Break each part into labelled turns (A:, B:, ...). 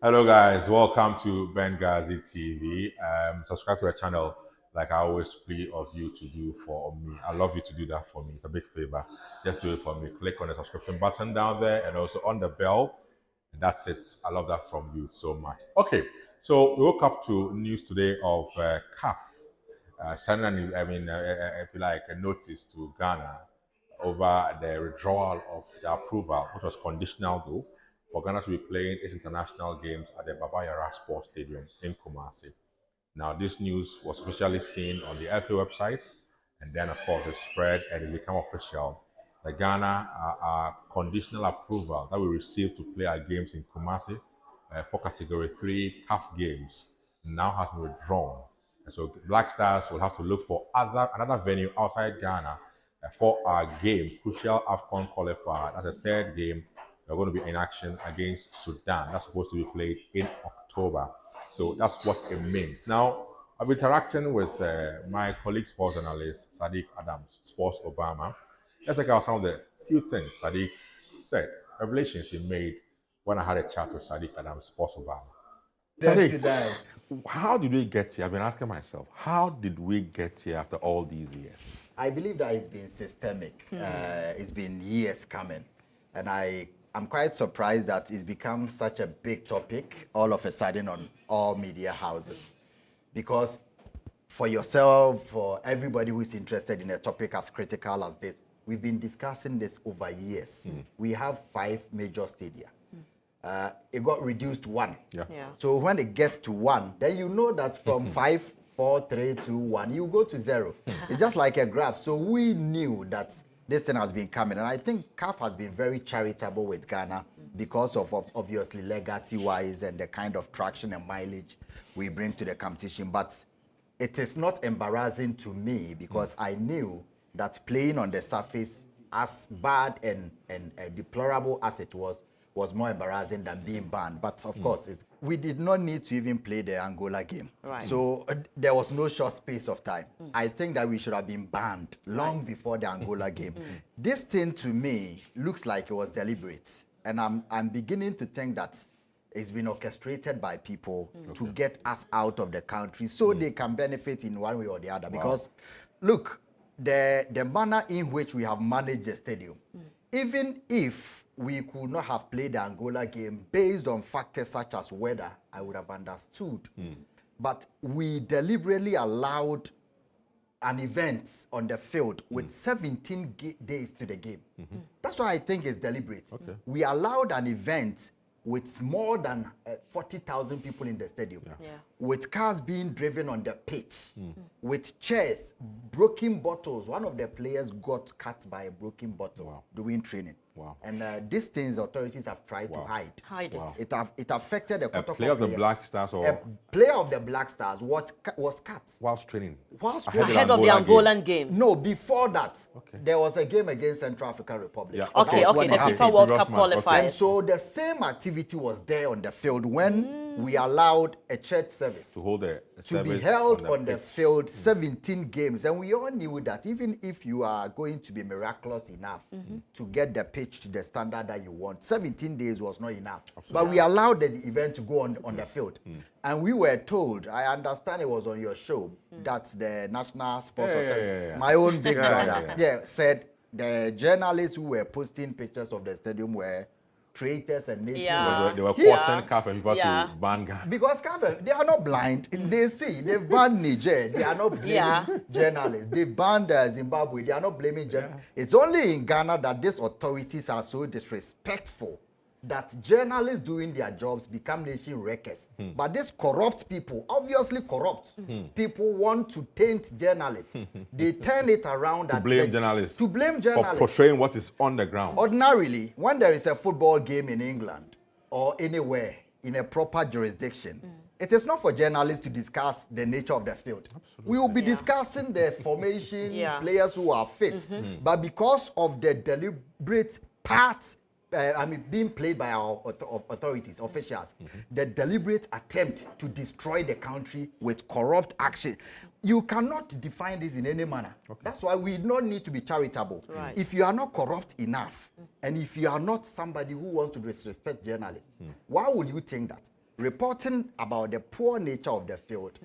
A: Hello guys, welcome to Benghazi TV. Subscribe to the channel like I always plead of you to do for me. I love you to do that for me. It's a big favor. Just do it for me. Click on the subscription button down there and also on the bell. And that's it. I love that from you so much. Okay, so we woke up to news today of CAF sending, if you like, a notice to Ghana over the withdrawal of the approval, which was conditional though, for Ghana to be playing its international games at the YARA Sports Stadium in Kumasi. Now, this news was officially seen on the FA website, and then, of course, it spread and it became official. The Ghana conditional approval that we received to play our games in Kumasi for Category 3 CAF games now has been withdrawn. And so Black Stars will have to look for another venue outside Ghana for our game, crucial AFCON qualifier. That's the third game. We're going to be in action against Sudan. That's supposed to be played in October. So that's what it means. Now, I've been interacting with my colleague, sports analyst, Saddick Adams, Sports Obama. Let's check out some of the few things Saddick said, revelations he made when I had a chat with Saddick Adams, Sports Obama. Saddick, how did we get here? I've been asking myself, how did we get here after all these years?
B: I believe that it's been systemic. It's been years coming. And I'm quite surprised that it's become such a big topic all of a sudden on all media houses. Because for yourself, for everybody who is interested in a topic as critical as this, we've been discussing this over years. We have 5 major stadia. It got reduced to 1.
A: Yeah.
B: So when it gets to 1, then you know that from 5, 4, 3, 2, 1, you go to 0. It's just like a graph. So we knew that this thing has been coming. And I think CAF has been very charitable with Ghana because of obviously legacy-wise and the kind of traction and mileage we bring to the competition. But it is not embarrassing to me because I knew that playing on the surface, as bad and deplorable as it was more embarrassing than being banned. But of course, we did not need to even play the Angola game.
C: Right.
B: So there was no short space of time. I think that we should have been banned long before the Angola game. This thing to me looks like it was deliberate. And I'm beginning to think that it's been orchestrated by people to get us out of the country so they can benefit in one way or the other. Wow. Because look, the manner in which we have managed the stadium, even if we could not have played the Angola game based on factors such as weather, I would have understood. But we deliberately allowed an event on the field with 17 days to the game. That's why I think it's deliberate.
A: Okay.
B: We allowed an event with more than 40,000 people in the stadium, with cars being driven on the pitch, with chairs, broken bottles. One of the players got cut by a broken bottle during training. Wow. And these things authorities have tried to hide. It affected the
A: player of the Black Stars or
B: a player of the Black Stars was cut
A: whilst training.
C: Ahead of the Angolan game.
B: No, before that, there was a game against Central African Republic.
C: Yeah. Okay, the FIFA World Cup qualifiers.
B: And so the same activity was there on the field when we allowed a church service
A: to hold
B: to be held on the field 17 games. And we all knew that even if you are going to be miraculous enough to get the pitch to the standard that you want, 17 days was not enough. Absolutely. But we allowed the event to go on the field. And we were told, I understand it was on your show, that the National Sports Authority, my own big brother, said the journalists who were posting pictures of the stadium were traitors and nations.
A: They were quoting CAF and FIFA to ban Ghana.
B: Because CAF, they are not blind. They see. They've banned Niger. They are not blaming journalists. They banned Zimbabwe. They are not blaming journalists. It's only in Ghana that these authorities are so disrespectful that journalists doing their jobs become nation wreckers. But these corrupt people, obviously corrupt, people want to taint journalists. They turn it around
A: to blame journalists.
B: To blame journalists.
A: For portraying what is on the ground.
B: Ordinarily, when there is a football game in England or anywhere in a proper jurisdiction, it is not for journalists to discuss the nature of the field. Absolutely. We will be discussing the formation, players who are fit. But because of the deliberate parts being played by our authorities, officials, the deliberate attempt to destroy the country with corrupt action. You cannot define this in any manner. That's why we don't need to be charitable.
C: Right.
B: If you are not corrupt enough, and if you are not somebody who wants to disrespect journalists, why would you think that? reporting about the poor nature of the field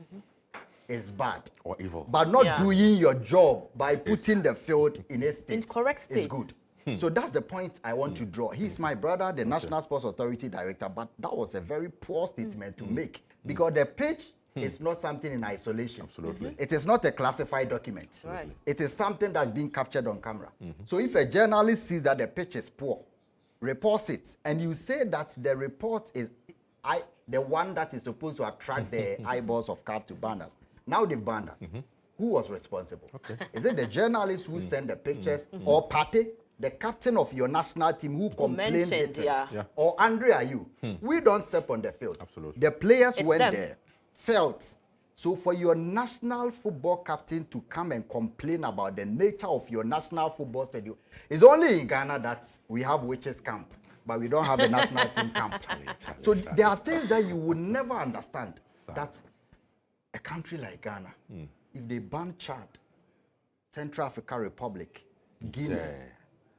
B: is bad.
A: Or evil.
B: But not doing your job by putting the field in a state.
C: In correct state.
B: Is good. So that's the point I want to draw. He's my brother, the National Sports Authority Director, but that was a very poor statement to make because the pitch is not something in isolation.
A: Absolutely.
B: It is not a classified document.
C: Right.
B: It is something that's being captured on camera. So if a journalist sees that the pitch is poor, reports it, and you say that the report is the one that is supposed to attract the eyeballs of CAF to ban us, now they've banned us. Who was responsible? Is it the journalist who sent the pictures or Pate, the captain of your national team who complained it, or Andrea, you? We don't step on the field.
A: Absolutely.
B: The players went
C: them.
B: there, felt. So for your national football captain to come and complain about the nature of your national football stadium, it's only in Ghana that we have witches camp, but we don't have a national team camp. So there are things that you would never understand. That a country like Ghana, if they ban Chad, Central African Republic,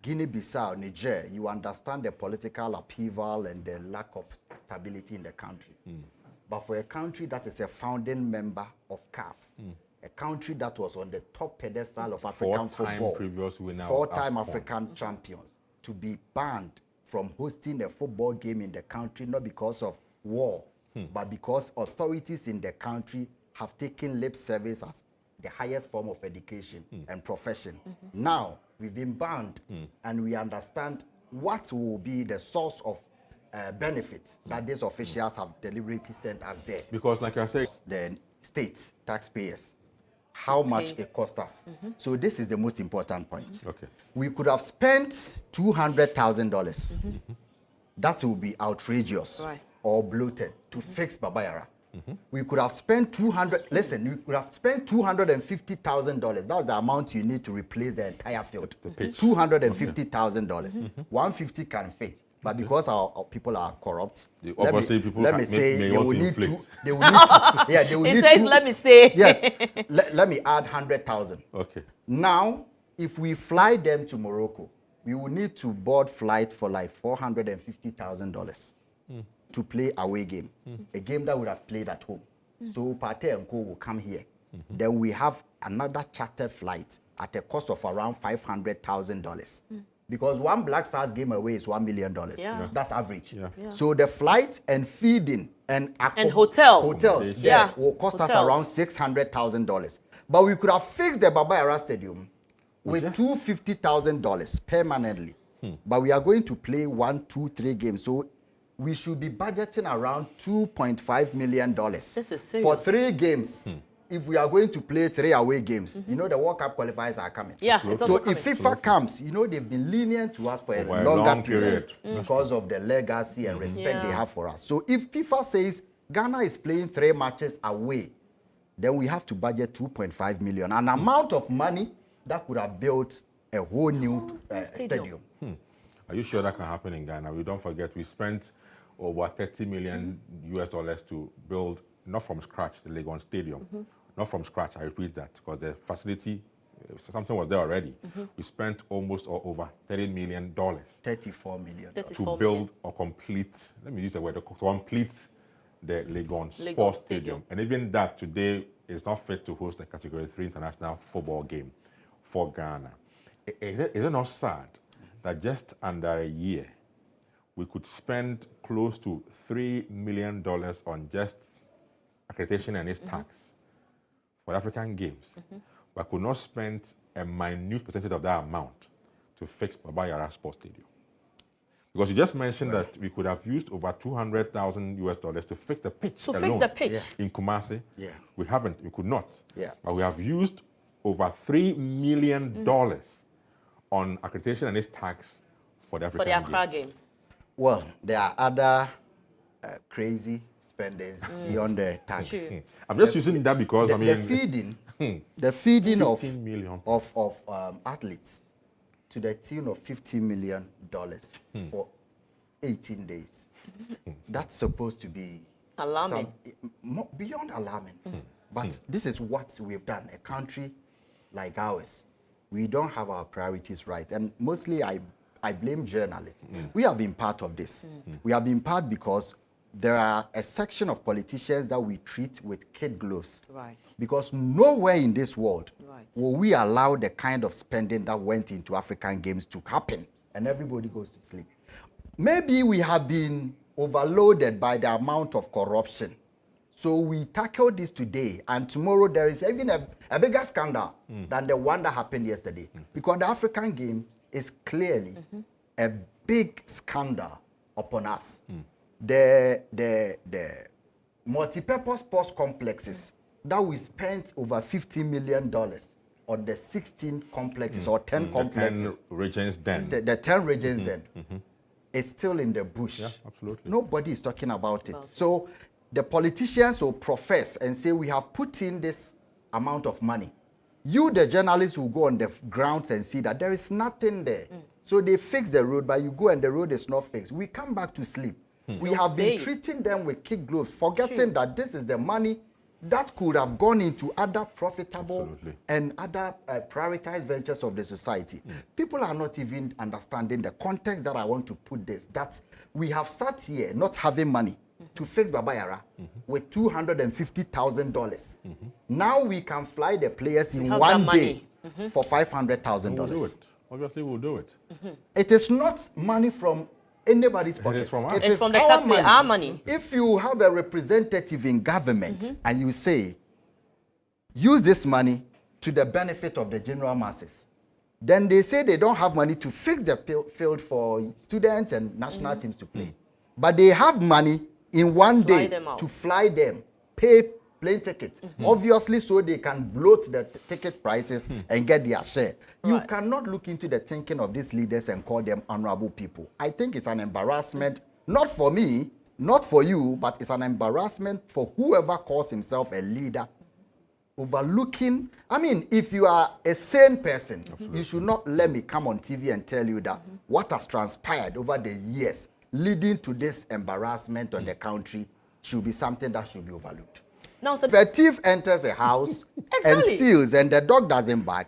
B: Guinea-Bissau, Niger, you understand the political upheaval and the lack of stability in the country. But for a country that is a founding member of CAF, a country that was on the top pedestal of African football, four-time African champions, to be banned from hosting a football game in the country, not because of war, but because authorities in the country have taken lip service as the highest form of education and profession. Now, we've been banned, and we understand what will be the source of benefits that these officials have deliberately sent us there.
A: Because, like I said,
B: The states, taxpayers, how much it cost us. So this is the most important point. We could have spent $200,000. That will be outrageous or bloated to fix Baba Yara. We could have spent we could have spent $250,000. That's the amount you need to replace the entire field. $250,000. 150 can fit. But because our people are corrupt,
A: obviously people
B: let me say
A: may
B: they
A: want
B: will
A: to
B: need
A: inflict.
B: to. They will need to. Yeah, they will
C: He
B: need
C: says,
B: to.
C: let me say.
B: Yes. Let me add 100,000.
A: Okay.
B: Now, if we fly them to Morocco, we will need to board flight for like $450,000 to play away game, a game that would have played at home. So Pate and Co will come here. Then we have another chartered flight at a cost of around $500,000. Because one Black Stars game away is $1 million. That's average. So the flight and feeding and hotels will cost us around $600,000. But we could have fixed the Baba Yara Stadium with $250,000 permanently. But we are going to play 1, 2, 3 games. So we should be budgeting around $2.5 million
C: This is serious.
B: for 3 games. If we are going to play 3 away games, you know the World Cup qualifiers are coming.
C: Yeah, it's
B: so
C: also
B: if FIFA comes, you know they've been lenient to us for a longer period because of the legacy and respect they have for us. So if FIFA says Ghana is playing 3 matches away, then we have to budget 2.5 million, an amount of money that could have built a whole new stadium.
A: Are you sure that can happen in Ghana? We don't forget we spent over $30 million to build, not from scratch, the Legon Stadium. Not from scratch, I repeat that, because the facility, something was there already. We spent almost or over $30 million
B: 34 million.
A: to build or complete, let me use the word, to complete the Legon Sports Stadium. And even that today is not fit to host a Category 3 international football game for Ghana. Is it not sad that just under a year, we could spend close to $3 million on just accreditation and its tax for African Games, but could not spend a minute percentage of that amount to fix Baba Yara Sports Stadium? Because you just mentioned that we could have used over $200,000 to fix the pitch alone in Kumasi. We haven't, we could not. But we have used over $3 million on accreditation and its tax for the African Games.
B: Well, there are other crazy spendings beyond the tax.
A: I'm just using that because
B: the feeding of
A: 15 million
B: of athletes to the tune of $50 million for 18 days. That's supposed to be
C: alarming.
B: Beyond alarming. But this is what we've done. A country like ours, we don't have our priorities right. And mostly I blame journalists. We have been part of this. We have been part because there are a section of politicians that we treat with kid gloves.
C: Right.
B: Because nowhere in this world
C: Right.
B: will we allow the kind of spending that went into African games to happen and everybody goes to sleep. Maybe we have been overloaded by the amount of corruption. So we tackle this today, and tomorrow there is even a bigger scandal than the one that happened yesterday. Because the African game is clearly a big scandal upon us. The multi-purpose sports complexes that we spent over $50 million on the 16 complexes or 10 complexes.
A: 10 regions then.
B: The 10 regions then. It's still in the bush.
A: Yeah, absolutely.
B: Nobody is talking about it. So the politicians will profess and say, we have put in this amount of money. You, the journalists, will go on the grounds and see that there is nothing there. So they fix the road, but you go and the road is not fixed. We come back to sleep. We have been treating them with kid gloves, forgetting that this is the money that could have gone into other profitable and other prioritized ventures of the society. People are not even understanding the context that I want to put this, that we have sat here not having money to fix Baba YARA with $250,000. Now we can fly the players in one day for $500,000.
A: We'll do it. Obviously, we'll do it.
B: It is not money from anybody's pocket.
A: It is from us.
C: It's from the taxpayer, our money.
B: If you have a representative in government and you say, use this money to the benefit of the general masses, then they say they don't have money to fix the field for students and national teams to play. But they have money in one day to fly them, pay plane tickets, obviously so they can bloat the ticket prices and get their share. You cannot look into the thinking of these leaders and call them honorable people. I think it's an embarrassment, not for me, not for you, but it's an embarrassment for whoever calls himself a leader. Overlooking, I mean, if you are a sane person, you should not let me come on TV and tell you that what has transpired over the years leading to this embarrassment on the country should be something that should be overlooked.
C: Now, so
B: if a thief enters a house and steals and the dog doesn't bark,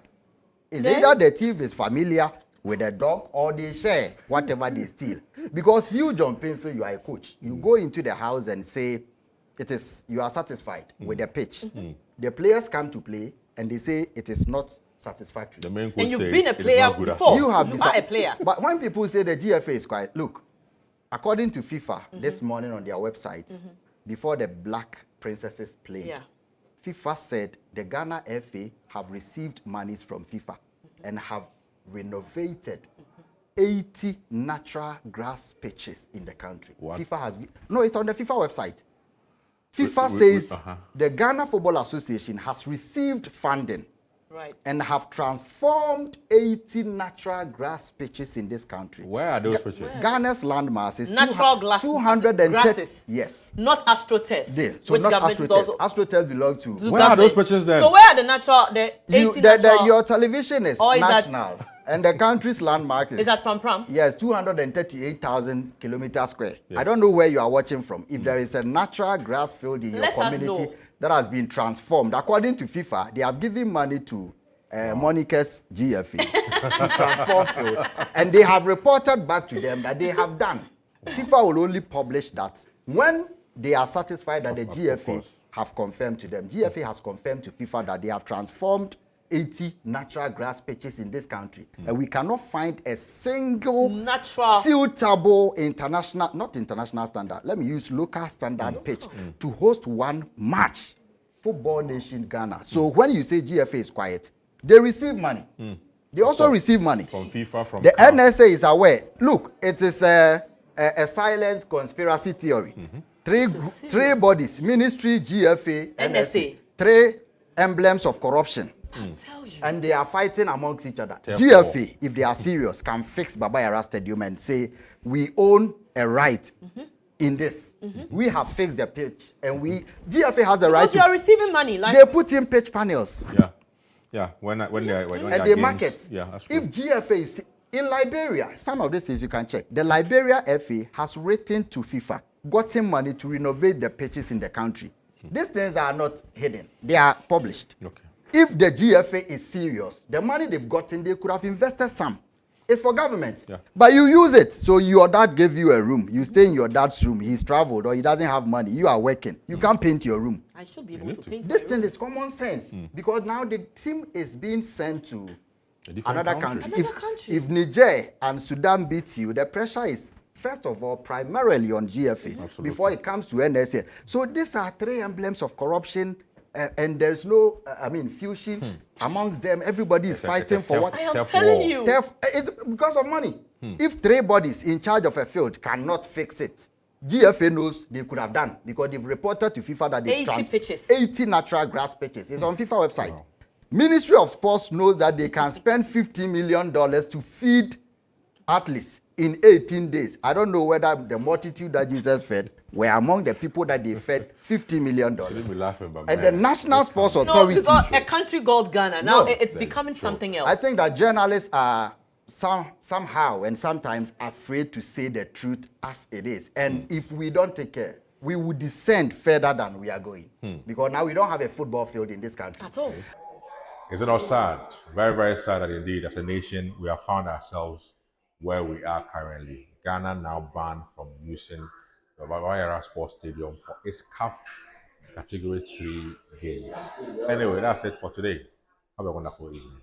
B: it's either the thief is familiar with the dog or they share whatever they steal. Because you, John Pencil, you are a coach. You go into the house and say, you are satisfied with the pitch. The players come to play and they say it is not satisfactory.
A: The main coach
C: and you've
A: says
C: been a player before. You are a player.
B: But when people say the GFA is quiet, look, according to FIFA this morning on their website, before the Black Princesses played, FIFA said the Ghana FA have received monies from FIFA and have renovated 80 natural grass pitches in the country.
A: What?
B: FIFA has no, it's on the FIFA website. FIFA says the Ghana Football Association has received funding and have transformed 80 natural grass pitches in this country.
A: Where are those pitches?
B: Ghana's landmass is
C: natural grasses.
B: Yes.
C: Not AstroTurfs.
B: So not AstroTurfs. AstroTurfs belong to.
A: Where are those pitches then?
C: So where are the natural? The 80 natural.
B: Your television is national, and the country's landmark is.
C: Is that Pram?
B: Yes, 238,000 kilometers square. I don't know where you are watching from. If there is a natural grass field in your community that has been transformed, according to FIFA, they have given money to Monica's GFA to transform fields, and they have reported back to them that they have done. FIFA will only publish that when they are satisfied that the GFA have confirmed to them. GFA has confirmed to FIFA that they have transformed 80 natural grass pitches in this country, and we cannot find a single suitable international, not international standard, let me use local standard pitch to host one match. Football nation Ghana. So when you say GFA is quiet, they receive money. They also receive money
A: from FIFA, from
B: the NSA is aware. Look, it is a silent conspiracy theory. Three bodies: ministry, GFA, NSA. Three emblems of corruption. And they are fighting amongst each other. GFA, if they are serious, can fix Baba YARA Stadium and say, we own a right in this. We have fixed the pitch, and GFA has the right.
C: Because you are receiving money.
B: They put in pitch panels.
A: Yeah. When
B: they market.
A: Yeah, that's true.
B: If GFA is in Liberia, some of these things you can check. The Liberia FA has written to FIFA, gotten money to renovate the pitches in the country. These things are not hidden; they are published.
A: Okay.
B: If the GFA is serious, the money they've gotten, they could have invested some It's for government.
A: Yeah.
B: But you use it. So your dad gave you a room. You stay in your dad's room. He's traveled or he doesn't have money. You are working. You can't paint your room.
C: I should be able to paint
B: This
C: my
B: thing
C: room.
B: is common sense because now the team is being sent to
A: A different
B: another country.
C: Another country.
B: If Niger and Sudan beats you, the pressure is first of all primarily on GFA before it comes to NSA. So these are three emblems of corruption. And there's no, fusion amongst them. Everybody is fighting for what?
C: I am
A: Tough
C: telling
A: war.
C: you.
B: It's because of money. If three bodies in charge of a field cannot fix it, GFA knows they could have done because they've reported to FIFA that they've
C: 80 pitches.
B: 80 natural grass pitches. It's on FIFA website. Wow. Ministry of Sports knows that they can spend $50 million to feed athletes in 18 days. I don't know whether the multitude that Jesus fed were among the people that they fed $50 million. And the National Sports
C: No,
B: Authority.
C: because a country called Ghana, now
B: No.
C: it's becoming something else.
B: I think that journalists are somehow and sometimes afraid to say the truth as it is. And if we don't take care, we will descend further than we are going. Because now we don't have a football field in this country.
C: At all.
A: Is it not sad? Very, very sad that indeed, as a nation, we have found ourselves where we are currently. Ghana now banned from using the YARA Sports Stadium for its CAF Category 3 games. Anyway, that's it for today. Have a wonderful evening.